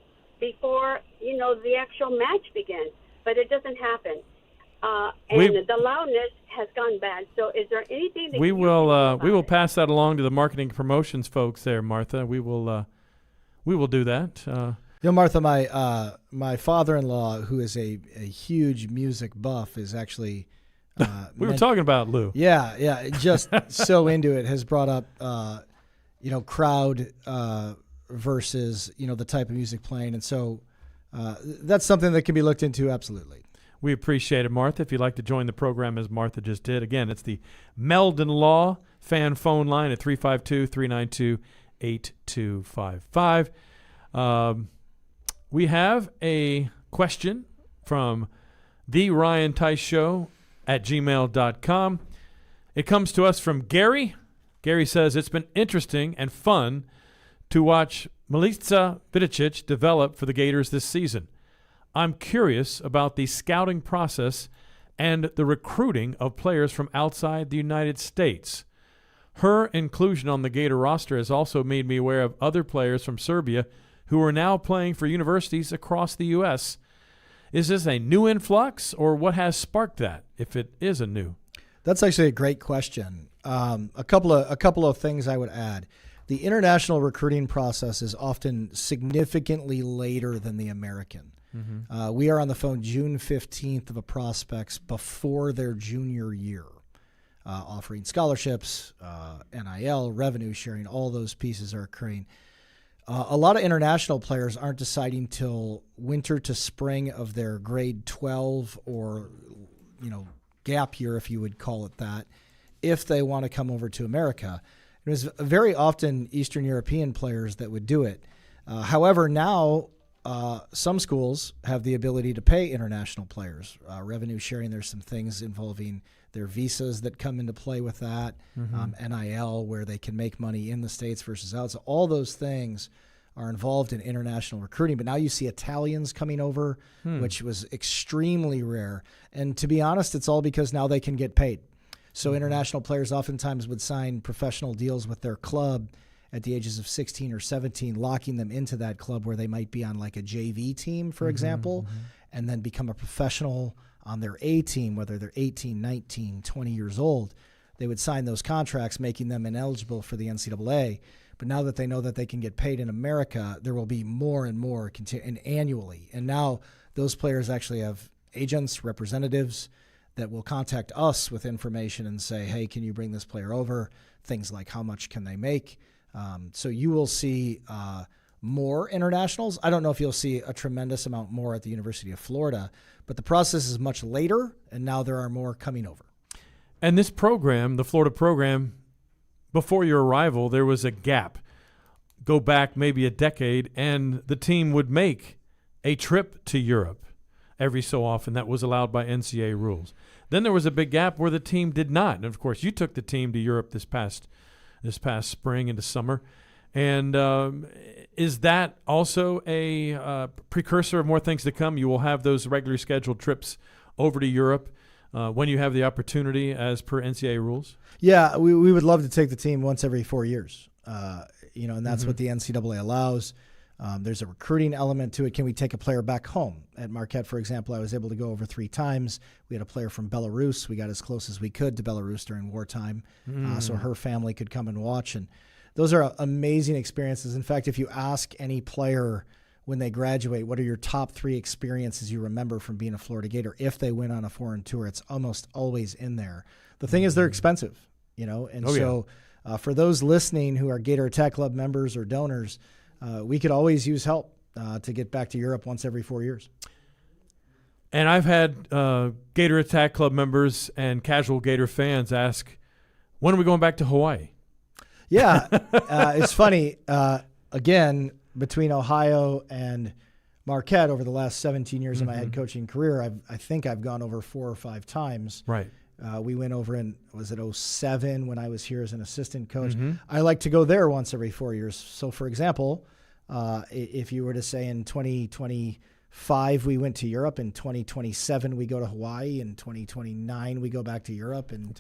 before, the actual match begins. But it doesn't happen. And the loudness has gone bad. So is there anything that
we will pass that along to the marketing promotions folks there, Martha. We will do that.
Martha, my father-in-law, who is a huge music buff, is actually
we were talking about Lou.
Yeah, just so into it, has brought up crowd versus the type of music playing, and so that's something that can be looked into. Absolutely.
We appreciate it, Martha. If you'd like to join the program as Martha just did, again, it's the Meldon Law fan phone line at 352-392-8255. We have a question from the Ryan Theis Show at gmail.com. It comes to us from Gary. Gary says, it's been interesting and fun to watch Milica Vidicic develop for the Gators this season. I'm curious about the scouting process and the recruiting of players from outside the United States. Her inclusion on the Gator roster has also made me aware of other players from Serbia who are now playing for universities across the U.S. Is this a new influx, or what has sparked that, if it is a new?
That's actually a great question. A couple of things I would add. The international recruiting process is often significantly later than the American. Mm-hmm. We are on the phone June 15th of a prospects before their junior year, offering scholarships, NIL, revenue sharing, all those pieces are occurring. A lot of international players aren't deciding till winter to spring of their grade 12 or, gap year, if you would call it that, if they want to come over to America. It was very often Eastern European players that would do it. However, now some schools have the ability to pay international players. Revenue sharing, there's some things involving their visas that come into play with that, NIL, where they can make money in the States versus out. So all those things are involved in international recruiting. But now you see Italians coming over, which was extremely rare. And to be honest, it's all because now they can get paid. So international players oftentimes would sign professional deals with their club at the ages of 16 or 17, locking them into that club where they might be on like a JV team, for example, and then become a professional on their A team, whether they're 18, 19, 20 years old. They would sign those contracts, making them ineligible for the NCAA. But now that they know that they can get paid in America, there will be more and more annually. And now those players actually have agents, representatives that will contact us with information and say, hey, can you bring this player over? Things like how much can they make? So you will see more internationals. I don't know if you'll see a tremendous amount more at the University of Florida, but the process is much later, and now there are more coming over.
And this program, the Florida program, before your arrival, there was a gap. Go back maybe a decade, and the team would make a trip to Europe every so often. That was allowed by NCAA rules. Then there was a big gap where the team did not. And, of course, you took the team to Europe this past spring into summer. And is that also a precursor of more things to come? You will have those regularly scheduled trips over to Europe when you have the opportunity as per NCAA rules?
Yeah, we would love to take the team once every 4 years, and that's what the NCAA allows. There's a recruiting element to it. Can we take a player back home? At Marquette, for example, I was able to go over 3 times. We had a player from Belarus. We got as close as we could to Belarus during wartime, so her family could come and watch. And those are amazing experiences. In fact, if you ask any player when they graduate, what are your top 3 experiences you remember from being a Florida Gator? If they went on a foreign tour, it's almost always in there. The thing is, they're expensive, and for those listening who are Gator Attack Club members or donors, we could always use help to get back to Europe once every 4 years.
And I've had Gator Attack Club members and casual Gator fans ask, when are we going back to Hawaii?
Yeah, it's funny. Again, between Ohio and Marquette over the last 17 years of my head coaching career, I think I've gone over 4 or 5 times.
Right.
We went over in, was it 2007 when I was here as an assistant coach? I like to go there once every 4 years. So, for example, if you were to say in 2025 we went to Europe, in 2027 we go to Hawaii, in 2029 we go back to Europe, and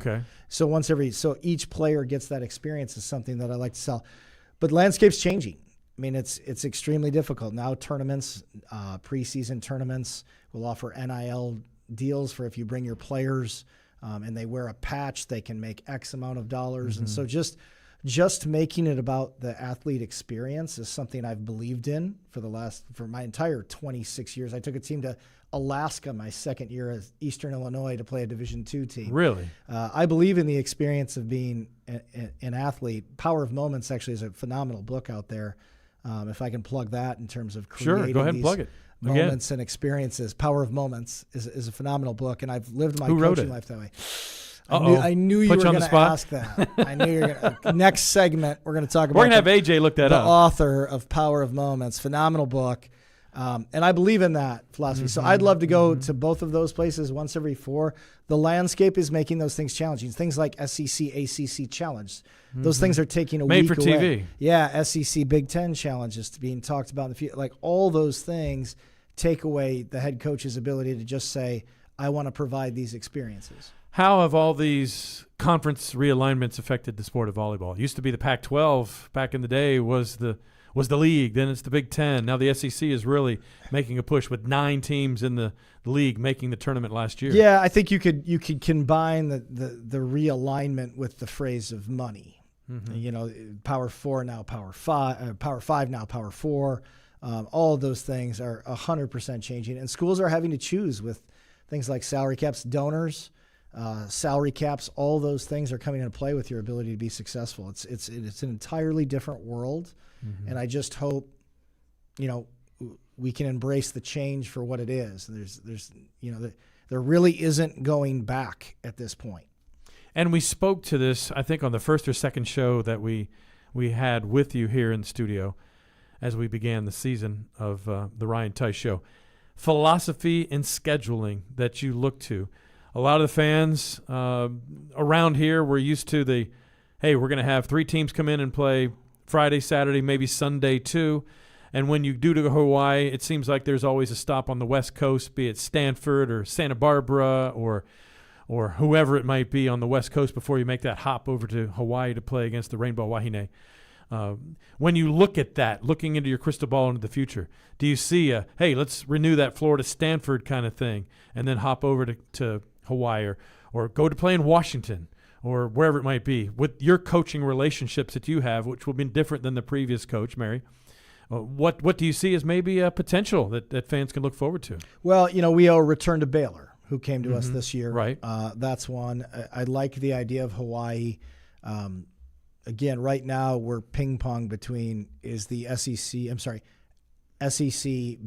so each player gets that experience is something that I like to sell. But landscape's changing. I mean, it's extremely difficult now. Tournaments, preseason tournaments will offer NIL deals for if you bring your players and they wear a patch, they can make X amount of dollars. And so just making it about the athlete experience is something I've believed in for my entire 26 years. I took a team to Alaska my second year as Eastern Illinois to play a Division II team.
Really?
I believe in the experience of being an athlete. Power of Moments actually is a phenomenal book out there. If I can plug that in terms of creating
go ahead and plug it.
Moments and experiences. Power of Moments is a phenomenal book, and I've lived my
Who wrote
coaching
it?
life that way.
I
knew you
Put
were
you on
going
the
to
spot?
ask that. I knew you were going to. Next segment, we're going to talk about
We're going to have AJ look that
the
up.
author of Power of Moments. Phenomenal book. And I believe in that philosophy. So I'd love to go to both of those places once every 4. The landscape is making those things challenging. Things like SEC, ACC Challenge. Those things are taking a
Made
week
for
away.
TV.
Yeah, SEC Big Ten challenges being talked about in the future. Like all those things take away the head coach's ability to just say, I want to provide these experiences.
How have all these conference realignments affected the sport of volleyball? It used to be the Pac-12 back in the day was the league. Then it's the Big Ten. Now the SEC is really making a push with 9 teams in the league making the tournament last year.
Yeah, I think you could combine the realignment with the phrase of money. Power 4 now Power 5, Power 5 now Power 4. All of those things are 100% changing, and schools are having to choose with things like salary caps, donors, salary caps. All those things are coming into play with your ability to be successful. It's an entirely different world, and I just hope, we can embrace the change for what it is. There really isn't going back at this point.
And we spoke to this, I think, on the first or second show that we had with you here in the studio as we began the season of the Ryan Theis Show. Philosophy and scheduling that you look to. A lot of the fans around here were used to we're going to have 3 teams come in and play Friday, Saturday, maybe Sunday too. And when you do to Hawaii, it seems like there's always a stop on the West Coast, be it Stanford or Santa Barbara or whoever it might be on the West Coast before you make that hop over to Hawaii to play against the Rainbow Wahine. When you look at that, looking into your crystal ball into the future, do you see let's renew that Florida-Stanford kind of thing and then hop over to Hawaii or go to play in Washington or wherever it might be with your coaching relationships that you have, which will be different than the previous coach, Mary? What do you see as maybe a potential that fans can look forward to?
Well, we owe a return to Baylor, who came to us this year.
Right.
That's one. I like the idea of Hawaii. Again, right now we're ping-pong between is the SEC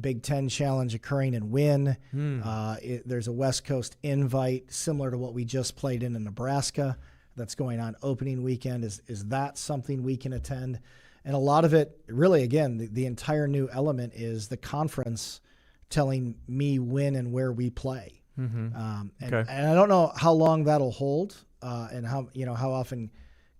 Big Ten Challenge occurring in Wynn. There's a West Coast invite similar to what we just played in Nebraska that's going on opening weekend. Is that something we can attend? And a lot of it, really, again, the entire new element is the conference telling me when and where we play. And I don't know how long that'll hold and how often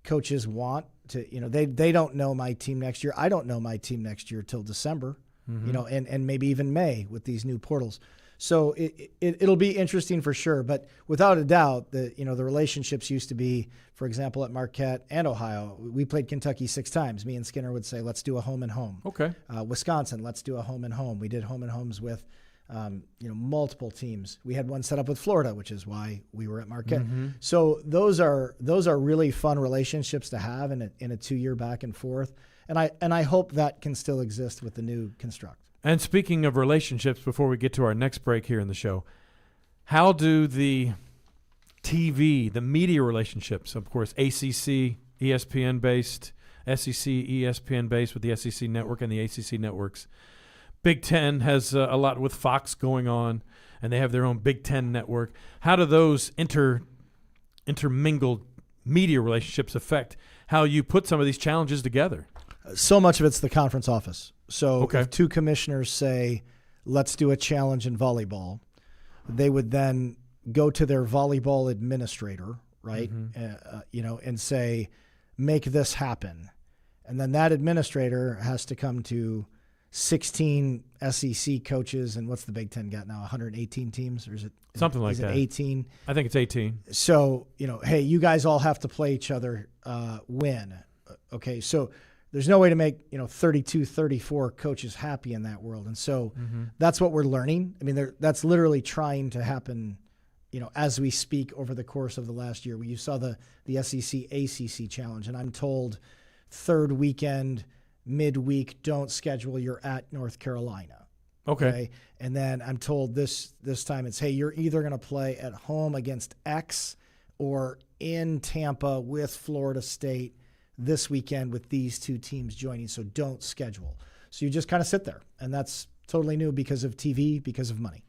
coaches want to, they don't know my team next year. I don't know my team next year till December, and maybe even May with these new portals. So it'll be interesting for sure. But without a doubt, the relationships used to be, for example, at Marquette and Ohio, we played Kentucky 6 times. Me and Skinner would say, let's do a home and home.
Okay.
Wisconsin, let's do a home and home. We did home and homes with multiple teams. We had one set up with Florida, which is why we were at Marquette. So those are really fun relationships to have in a 2-year back and forth. And I hope that can still exist with the new construct.
And speaking of relationships, before we get to our next break here in the show, how do the TV, the media relationships, of course, ACC, ESPN-based, SEC, ESPN-based with the SEC network and the ACC networks. Big Ten has a lot with Fox going on, and they have their own Big Ten network. How do those intermingled media relationships affect how you put some of these challenges together?
So much of it's the conference office. So if two commissioners say, let's do a challenge in volleyball, they would then go to their volleyball administrator, right? And say, make this happen. And then that administrator has to come to 16 SEC coaches. And what's the Big Ten got now? 118 teams? Or is it
something like that?
18?
I think it's 18.
So, hey, you guys all have to play each other, win. Okay. So there's no way to make, 32, 34 coaches happy in that world. And so that's what we're learning. I mean, that's literally trying to happen, as we speak over the course of the last year. You saw the SEC ACC challenge, and I'm told third weekend, midweek, don't schedule, you're at North Carolina.
Okay.
And then I'm told this time it's, hey, you're either going to play at home against X or in Tampa with Florida State this weekend with these two teams joining, so don't schedule. So you just kind of sit there, and that's totally new because of TV, because of money.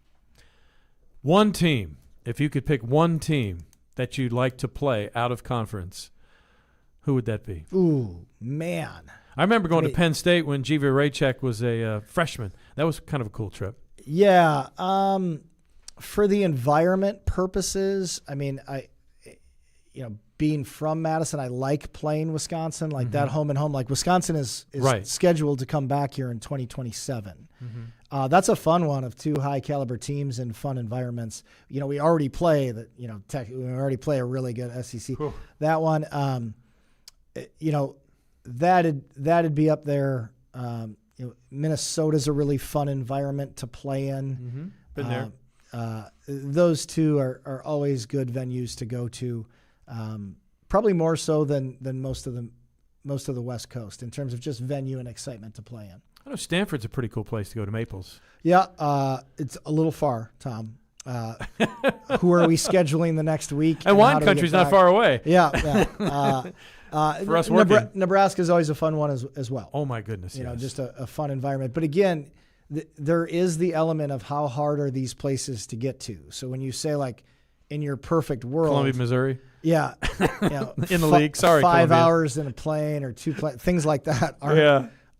One team, if you could pick one team that you'd like to play out of conference, who would that be?
Ooh, man.
I remember going to Penn State when G.V. Raychek was a freshman. That was kind of a cool trip.
Yeah. For the environment purposes, I mean, being from Madison, I like playing Wisconsin, like that home and home. Like Wisconsin is
right.
scheduled to come back here in 2027. That's a fun one of two high caliber teams in fun environments. We already play that. We already play a really good SEC. Whew. That one, that'd be up there. Minnesota's a really fun environment to play in.
Been there.
Those two are always good venues to go to. Probably more so than most of the West Coast in terms of just venue and excitement to play in.
I know Stanford's a pretty cool place to go to Maples.
Yeah, it's a little far, Tom. Who are we scheduling the next week?
And wine country's not far away.
Yeah.
For us working.
Nebraska is always a fun one as well.
Oh my goodness! Yes.
Just a fun environment. But again, there is the element of how hard are these places to get to. So when you say like in your perfect world,
Columbia, Missouri.
Yeah,
in the league. Sorry,
5
Columbia.
hours in a plane or things like that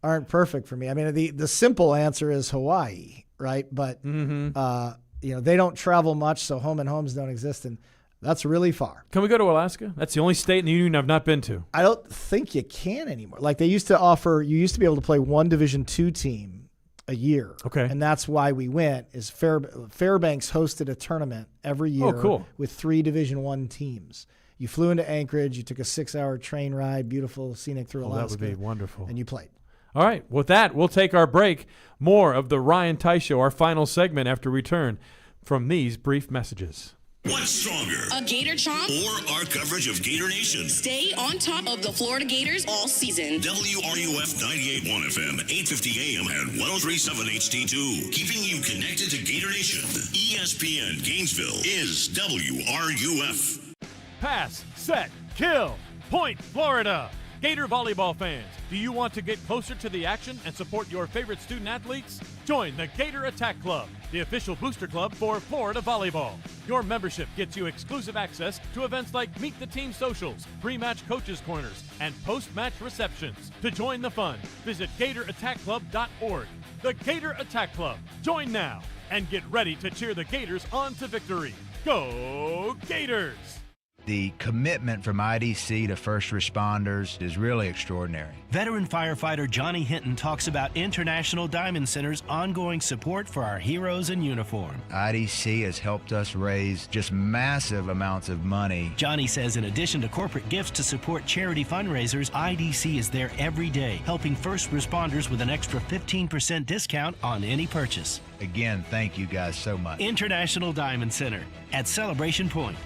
aren't perfect for me. I mean, the simple answer is Hawaii, right? But they don't travel much, so home and homes don't exist, and that's really far.
Can we go to Alaska? That's the only state in the union I've not been to.
I don't think you can anymore. Like they used to offer, you used to be able to play one Division II team a year.
Okay.
And that's why we went, is Fairbanks hosted a tournament every year with 3 Division I teams. You flew into Anchorage, you took a 6-hour train ride, beautiful scenic through Alaska.
That would be wonderful.
And you played.
All right. With that, we'll take our break. More of the Ryan Theis Show, our final segment after return from these brief messages.
What's stronger?
A Gator Chomp?
Or our coverage of Gator Nation?
Stay on top of the Florida Gators all season.
WRUF 98.1 FM, 850 AM, and 103.7 HD2. Keeping you connected to Gator Nation. ESPN Gainesville is WRUF.
Pass, set, kill. Point, Florida. Gator Volleyball fans, do you want to get closer to the action and support your favorite student athletes? Join the Gator Attack Club, the official booster club for Florida Volleyball. Your membership gets you exclusive access to events like Meet the Team socials, pre-match coaches' corners, and post-match receptions. To join the fun, visit GatorAttackClub.org. The Gator Attack Club. Join now and get ready to cheer the Gators on to victory. Go Gators!
The commitment from IDC to first responders is really extraordinary.
Veteran firefighter Johnny Hinton talks about International Diamond Center's ongoing support for our heroes in uniform.
IDC has helped us raise just massive amounts of money.
Johnny says in addition to corporate gifts to support charity fundraisers, IDC is there every day, helping first responders with an extra 15% discount on any purchase.
Again, thank you guys so much.
International Diamond Center at Celebration Point.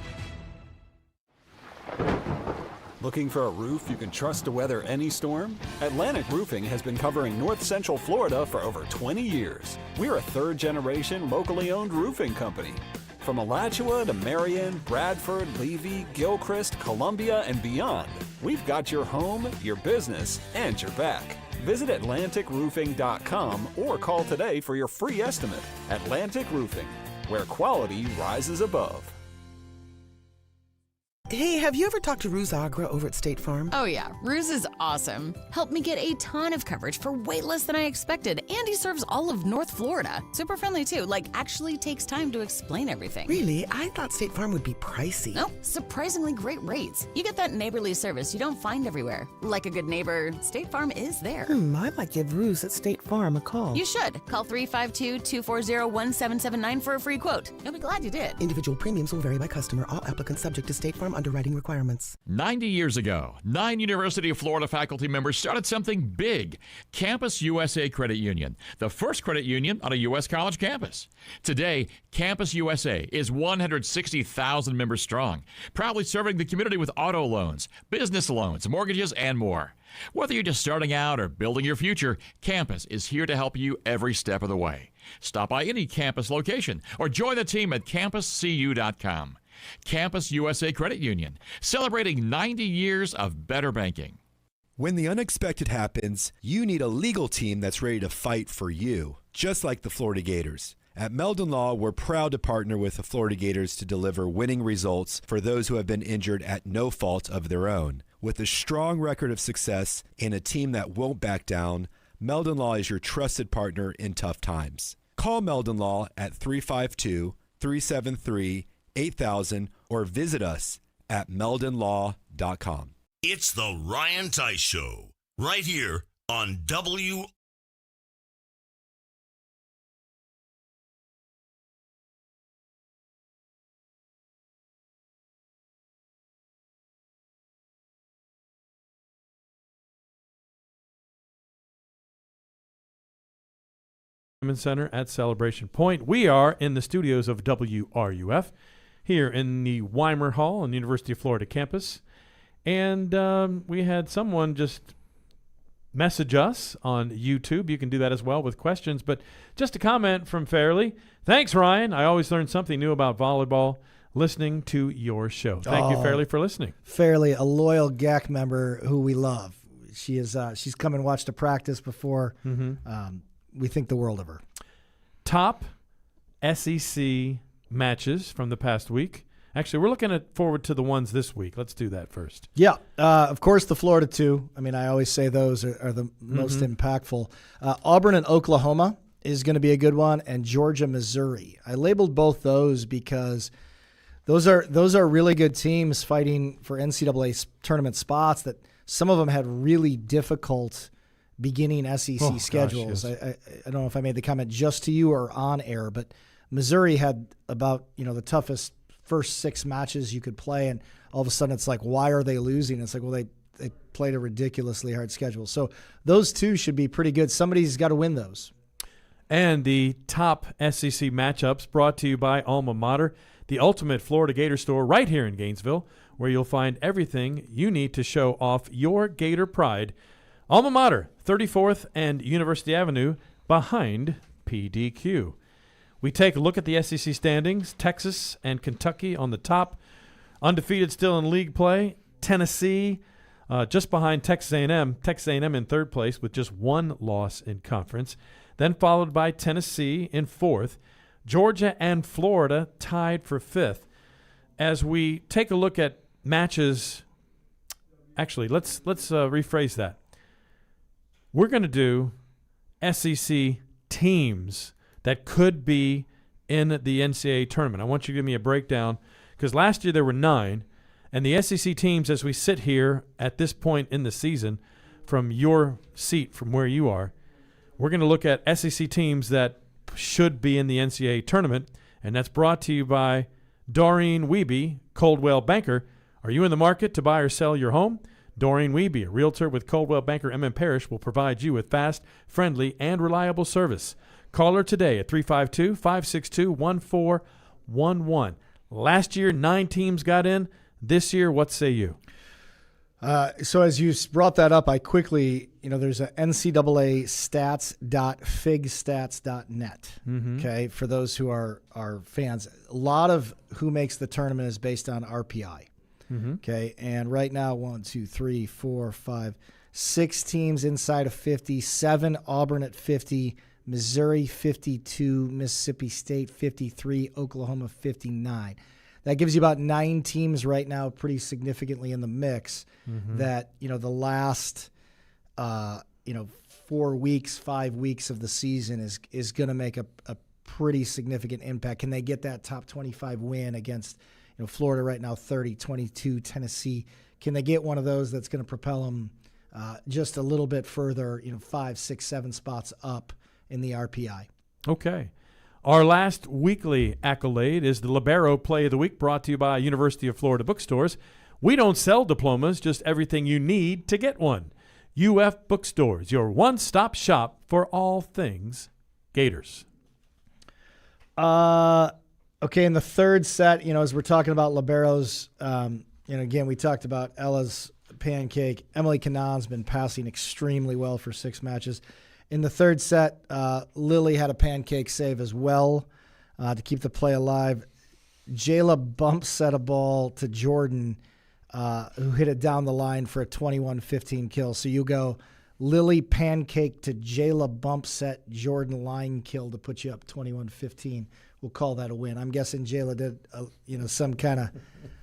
Looking for a roof you can trust to weather any storm? Atlantic Roofing has been covering North Central Florida for over 20 years. We're a third-generation, locally owned roofing company. From Alachua to Marion, Bradford, Levy, Gilchrist, Columbia, and beyond, we've got your home, your business, and your back. Visit AtlanticRoofing.com or call today for your free estimate. Atlantic Roofing, where quality rises above.
Hey, have you ever talked to Ruse Agra over at State Farm?
Oh yeah, Ruse is awesome. Helped me get a ton of coverage for way less than I expected, and he serves all of North Florida. Super friendly too, actually takes time to explain everything.
Really? I thought State Farm would be pricey.
No, surprisingly great rates. You get that neighborly service you don't find everywhere. Like a good neighbor, State Farm is there.
I might give Ruse at State Farm a call.
You should. Call 352-240-1779 for a free quote. You'll be glad you did.
Individual premiums will vary by customer. All applicants subject to State Farm underwriting requirements.
90 years ago, 9 University of Florida faculty members started something big, Campus USA Credit Union, the first credit union on a U.S. college campus. Today, Campus USA is 160,000 members strong, proudly serving the community with auto loans, business loans, mortgages, and more. Whether you're just starting out or building your future, Campus is here to help you every step of the way. Stop by any campus location or join the team at campuscu.com. Campus USA Credit Union, celebrating 90 years of better banking.
When the unexpected happens, you need a legal team that's ready to fight for you, just like the Florida Gators. At Meldon Law, we're proud to partner with the Florida Gators to deliver winning results for those who have been injured at no fault of their own. With a strong record of success and a team that won't back down, Meldon Law is your trusted partner in tough times. Call Meldon Law at 352-373-8000 or visit us at meldonlaw.com.
It's the Ryan Theis Show, right here on WRUF.
Center at Celebration Point. We are in the studios of WRUF here in the Weimer Hall on the University of Florida campus. And we had someone just message us on YouTube. You can do that as well with questions. But just a comment from Fairley. Thanks, Ryan. I always learn something new about volleyball listening to your show. Thank you, Fairley, for listening.
Fairley, a loyal GAC member who we love. She is. She's come and watched a practice before. We think the world of her.
Top SEC matches from the past week. Actually, we're looking forward to the ones this week. Let's do that first.
Yeah. Of course, the Florida two. I mean, I always say those are the most impactful. Auburn and Oklahoma is going to be a good one, and Georgia, Missouri. I labeled both those because those are really good teams fighting for NCAA tournament spots that some of them had really difficult beginning SEC schedules.
Gosh, yes.
I don't know if I made the comment just to you or on air, but Missouri had about the toughest first 6 matches you could play, and all of a sudden it's like, why are they losing? It's like, well, they played a ridiculously hard schedule. So those two should be pretty good. Somebody's got to win those.
And the top SEC matchups brought to you by Alma Mater, the ultimate Florida Gator store right here in Gainesville, where you'll find everything you need to show off your Gator pride. Alma Mater, 34th and University Avenue, behind PDQ. We take a look at the SEC standings. Texas and Kentucky on the top. Undefeated still in league play. Tennessee just behind Texas A&M. Texas A&M in third place with just 1 loss in conference. Then followed by Tennessee in 4th. Georgia and Florida tied for 5th. As we take a look at matches, actually, let's rephrase that. We're going to do SEC teams that could be in the NCAA tournament. I want you to give me a breakdown because last year there were 9, and the SEC teams, as we sit here at this point in the season, from your seat, from where you are, we're going to look at SEC teams that should be in the NCAA tournament, and that's brought to you by Doreen Wiebe, Coldwell Banker. Are you in the market to buy or sell your home? Doreen Wiebe, a realtor with Coldwell Banker M.M. Parrish, will provide you with fast, friendly, and reliable service. Call her today at 352-562-1411. Last year, 9 teams got in. This year, what say you?
So as you brought that up, I quickly, there's a NCAA stats.figstats.net.
Mhm.
Okay, for those who are fans, a lot of who makes the tournament is based on RPI.
Mhm.
Okay, and right now, 1, 2, 3, 4, 5, 6 teams inside of 50, 7 Auburn at 50, Missouri 52, Mississippi State 53, Oklahoma 59. That gives you about 9 teams right now pretty significantly in the mix that, the last, 4 weeks, 5 weeks of the season is going to make a pretty significant impact. Can they get that top 25 win against, Florida right now, 30, 22, Tennessee? Can they get one of those that's going to propel them just a little bit further, 5, 6, 7 spots up in the RPI?
Okay. Our last weekly accolade is the Libero Play of the Week, brought to you by University of Florida Bookstores. We don't sell diplomas, just everything you need to get one. UF Bookstores, your one-stop shop for all things Gators.
Okay, in the third set, as we're talking about liberos, again, we talked about Ella's pancake. Emily Cannon's been passing extremely well for 6 matches. In the third set, Lily had a pancake save as well to keep the play alive. Jayla bump set a ball to Jordan, who hit it down the line for a 21-15 kill. So you go Lily pancake to Jayla bump set, Jordan line kill to put you up 21-15. We'll call that a win. I'm guessing Jayla did, some kind of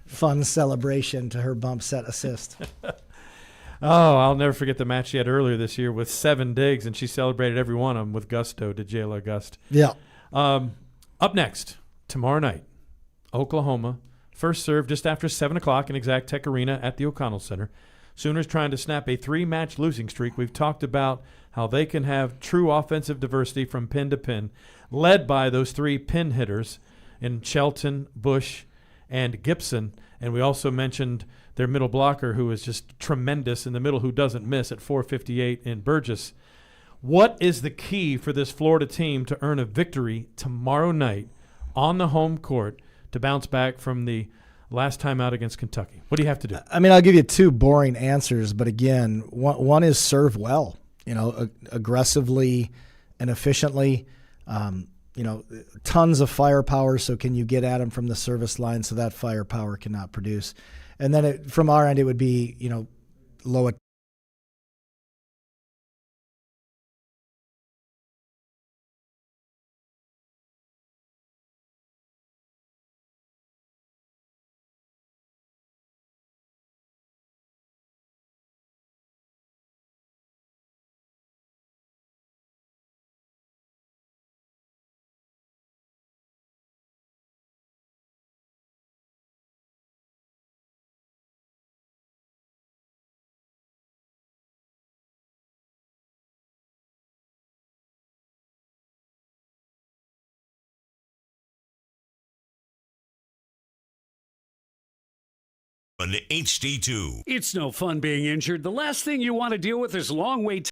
fun celebration to her bump set assist.
Oh, I'll never forget the match she had earlier this year with 7 digs, and she celebrated every one of them with gusto to Jayla Gust.
Yeah.
Up next, tomorrow night, Oklahoma. First serve just after 7 o'clock in Exact Tech Arena at the O'Connell Center. Sooners trying to snap a 3-match losing streak. We've talked about how they can have true offensive diversity from pin to pin, led by those 3 pin hitters in Shelton, Bush, and Gibson. And we also mentioned their middle blocker, who is just tremendous in the middle, who doesn't miss at 458 in Burgess. What is the key for this Florida team to earn a victory tomorrow night on the home court to bounce back from the last time out against Kentucky? What do you have to do?
I mean, I'll give you 2 boring answers, but again, one is serve well, aggressively and efficiently. Tons of firepower, so can you get at them from the service line so that firepower cannot produce? And then from our end, it would be, low
On HD2.
It's no fun being injured. The last thing you want to deal with is long wait